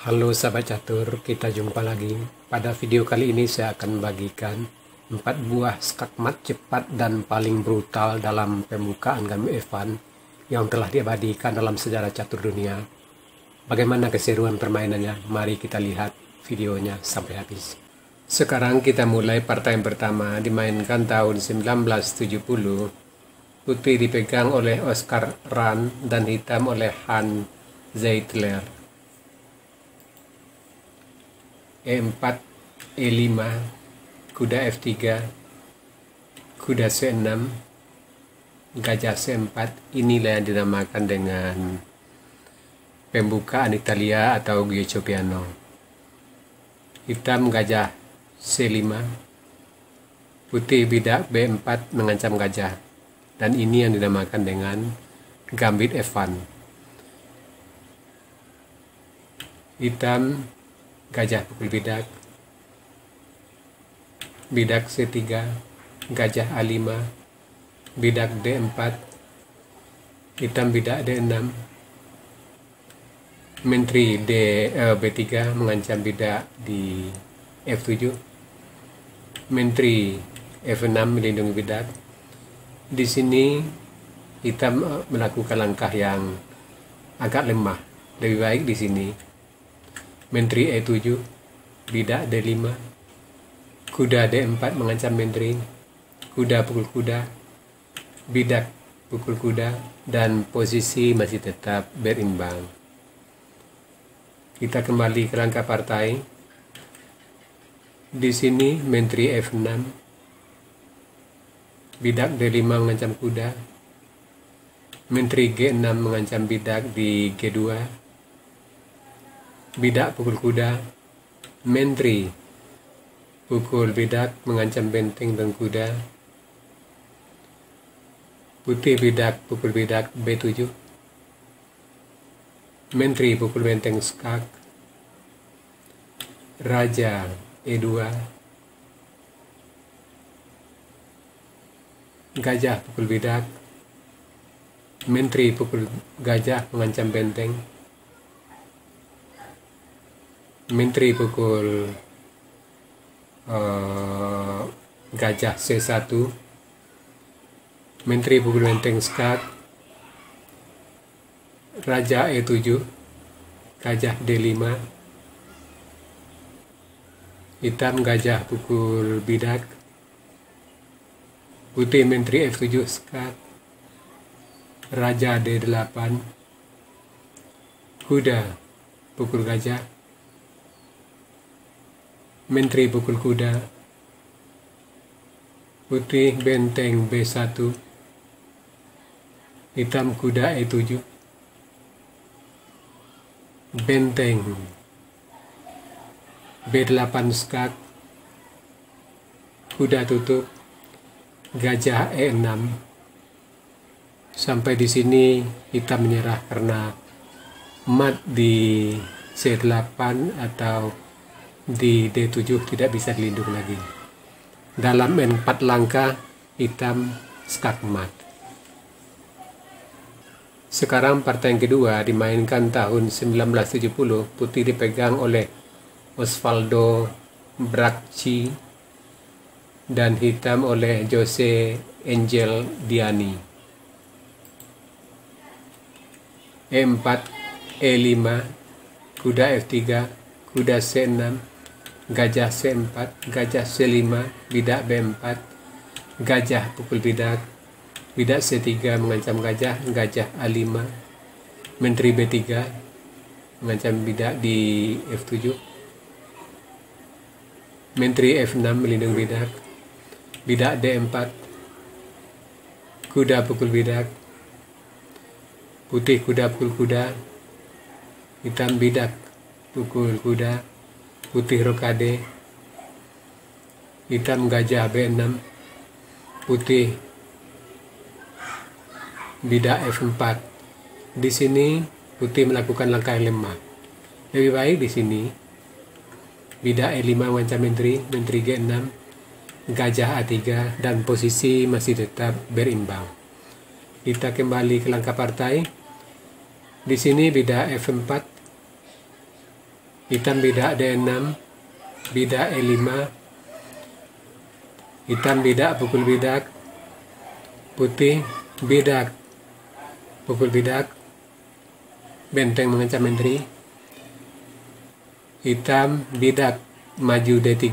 Halo sahabat catur, kita jumpa lagi. Pada video kali ini saya akan membagikan 4 buah skakmat cepat dan paling brutal dalam pembukaan game Evan yang telah diabadikan dalam sejarah catur dunia. Bagaimana keseruan permainannya? Mari kita lihat videonya sampai habis. Sekarang kita mulai partai yang pertama, dimainkan tahun 1970. Putih dipegang oleh Oscar Rahn dan hitam oleh Hans Zeitler. E4, E5, kuda F3, kuda C6, gajah C4. Inilah yang dinamakan dengan pembukaan Italia atau Gioco Piano. Hitam gajah C5, putih bidak B4 mengancam gajah, dan ini yang dinamakan dengan gambit F1. Hitam gajah pukul bidak, bidak C3, gajah A5, bidak D4, hitam bidak D6, menteri B3 mengancam bidak di F7, menteri F6 melindungi bidak. Di sini hitam melakukan langkah yang agak lemah, lebih baik di sini. Menteri E7, bidak D5, kuda D4 mengancam menteri, kuda pukul kuda, bidak pukul kuda, dan posisi masih tetap berimbang. Kita kembali ke langkah partai. Di sini menteri F6, bidak D5 mengancam kuda, menteri G6 mengancam bidak di G2, bidak pukul kuda, menteri pukul bidak mengancam benteng dan kuda, putih bidak pukul bidak B7, menteri pukul benteng skak, raja E2, gajah pukul bidak, menteri pukul gajah mengancam benteng, menteri pukul gajah C1, menteri pukul benteng skak, raja E7, gajah D5, hitam gajah pukul bidak, putih menteri F7 skak, raja D8, kuda pukul gajah, menteri pukul kuda, putih benteng B1, hitam kuda E7, benteng B8 skak, kuda tutup, gajah E6. Sampai di sini hitam menyerah karena mat di C8 atau di D7 tidak bisa dilindungi lagi. Dalam N4 langkah hitam skak mat. Sekarang partai yang kedua dimainkan tahun 1970. Putih dipegang oleh Osvaldo Bracci dan hitam oleh Jose Angel Diani. E4, E5, kuda F3, kuda C6, gajah C4, gajah C5, bidak B4, gajah pukul bidak, bidak C3 mengancam gajah, gajah A5, menteri B3 mengancam bidak di F7, menteri F6 melindungi bidak, bidak D4, kuda pukul bidak, putih kuda pukul kuda, hitam bidak pukul kuda, putih rokade, hitam gajah B6, putih bidak F4. Di sini putih melakukan langkah yang lemah. Lebih baik di sini bidak E5 mengancam menteri, menteri G6, gajah A3, dan posisi masih tetap berimbang. Kita kembali ke langkah partai. Di sini bidak F4, hitam bidak D6, bidak E5, hitam bidak pukul bidak, putih bidak pukul bidak, benteng mengancam menteri, hitam bidak maju D3,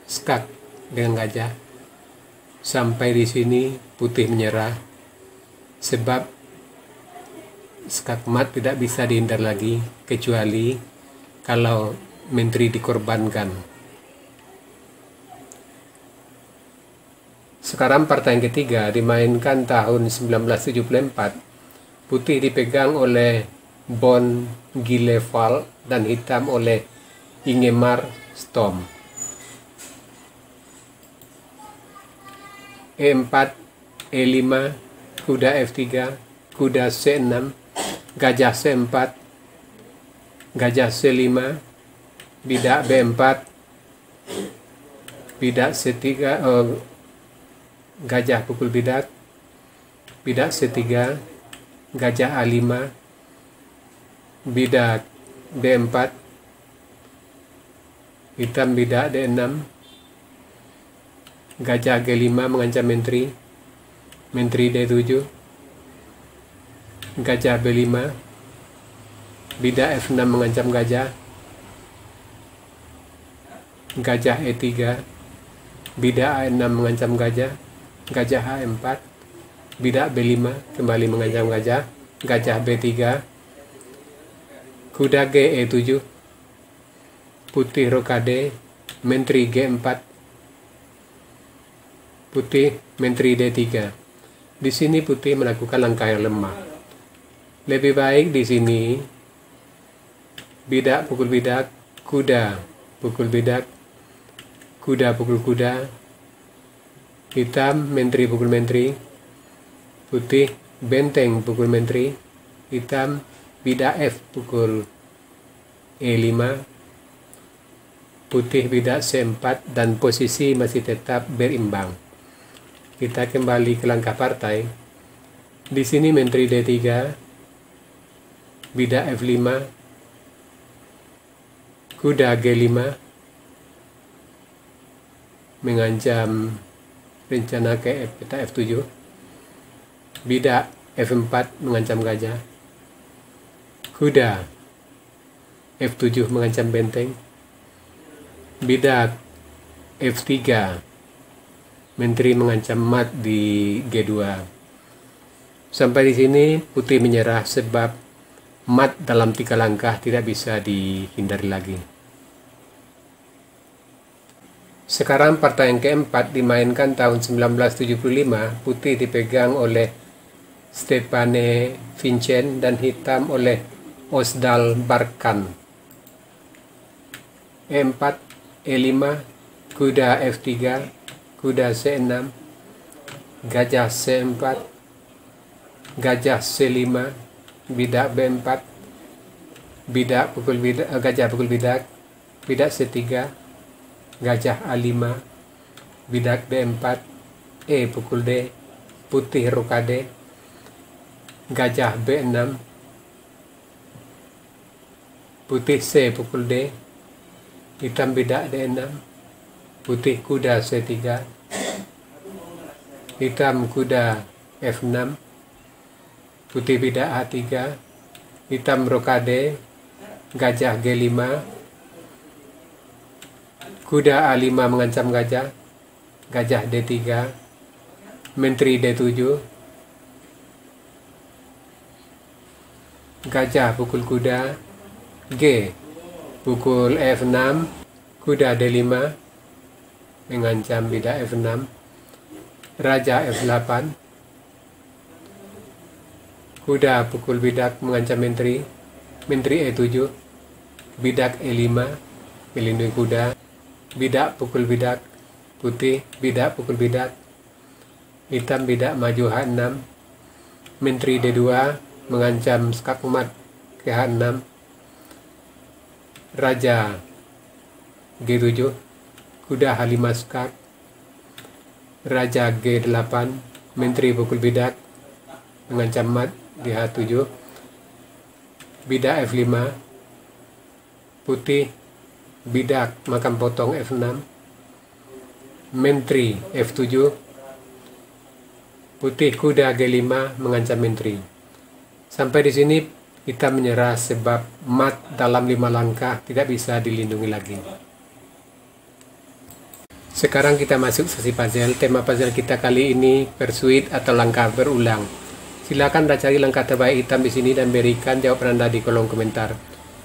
skak dengan gajah. Sampai di sini putih menyerah sebab skakmat tidak bisa dihindar lagi kecuali kalau menteri dikorbankan. Sekarang partai yang ketiga dimainkan tahun 1974. Putih dipegang oleh Bon Gilevald dan hitam oleh Ingemar Stom. E4, E5, kuda F3, kuda C6, gajah C4, gajah C5, bidak B4, bidak C3, gajah pukul bidak, bidak C3, gajah A5, bidak B4, hitam bidak D6, gajah G5 mengancam menteri, menteri D7, gajah B5, bidak F6 mengancam gajah, gajah E3, bidak A6 mengancam gajah, gajah A4, bidak B5 kembali mengancam gajah, gajah B3, kuda G E7, putih rokade, menteri G4, putih menteri D3. Di sini putih melakukan langkah yang lemah. Lebih baik di sini bidak pukul bidak, kuda pukul bidak, kuda pukul kuda, hitam menteri pukul menteri, putih benteng pukul menteri, hitam bidak F pukul E5, putih bidak C4 dan posisi masih tetap berimbang. Kita kembali ke langkah partai. Di sini menteri D3, bidak F5, kuda G5 mengancam rencana ke peta F7, bidak F4 mengancam gajah, kuda F7 mengancam benteng, bidak F3 menteri mengancam mat di G2. Sampai di sini putih menyerah sebab mat dalam 3 langkah tidak bisa dihindari lagi. Sekarang partai yang keempat dimainkan tahun 1975. Putih dipegang oleh Stepane Vincent dan hitam oleh Osdal Barkan. E4, E5, kuda F3, kuda C6, gajah C4, gajah C5, bidak B4, bidak pukul bidak, gajah pukul bidak, bidak C3, gajah A5, bidak D4, E pukul D, putih rokade, gajah B6, putih C pukul D, hitam bidak D6, putih kuda C3, hitam kuda F6, putih bidak A3, hitam rokade, gajah G5, kuda A5 mengancam gajah, gajah D3, menteri D7, gajah pukul kuda, G pukul F6, kuda D5 mengancam bidak F6, raja F8, kuda pukul bidak mengancam menteri, menteri E7, bidak E5 melindungi kuda, bidak pukul bidak, putih bidak pukul bidak, hitam bidak maju H6, menteri D2 mengancam skakmat ke H6, raja G7, kuda H5 skak, raja G8, menteri pukul bidak mengancam mat di H7, bidak F5, putih bidak makan potong F6, menteri F7, putih kuda G5 mengancam menteri. Sampai di sini kita menyerah sebab mat dalam 5 langkah tidak bisa dilindungi lagi. Sekarang kita masuk sesi puzzle. Tema puzzle kita kali ini persuade atau langkah berulang. Silakan Anda cari langkah terbaik hitam di sini dan berikan jawaban Anda di kolom komentar.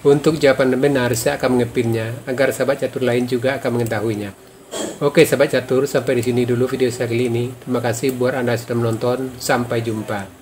Untuk jawaban benar, saya akan mengepinnya agar sahabat catur lain juga akan mengetahuinya. Oke sahabat catur, sampai di sini dulu video saya kali ini. Terima kasih buat Anda sudah menonton. Sampai jumpa.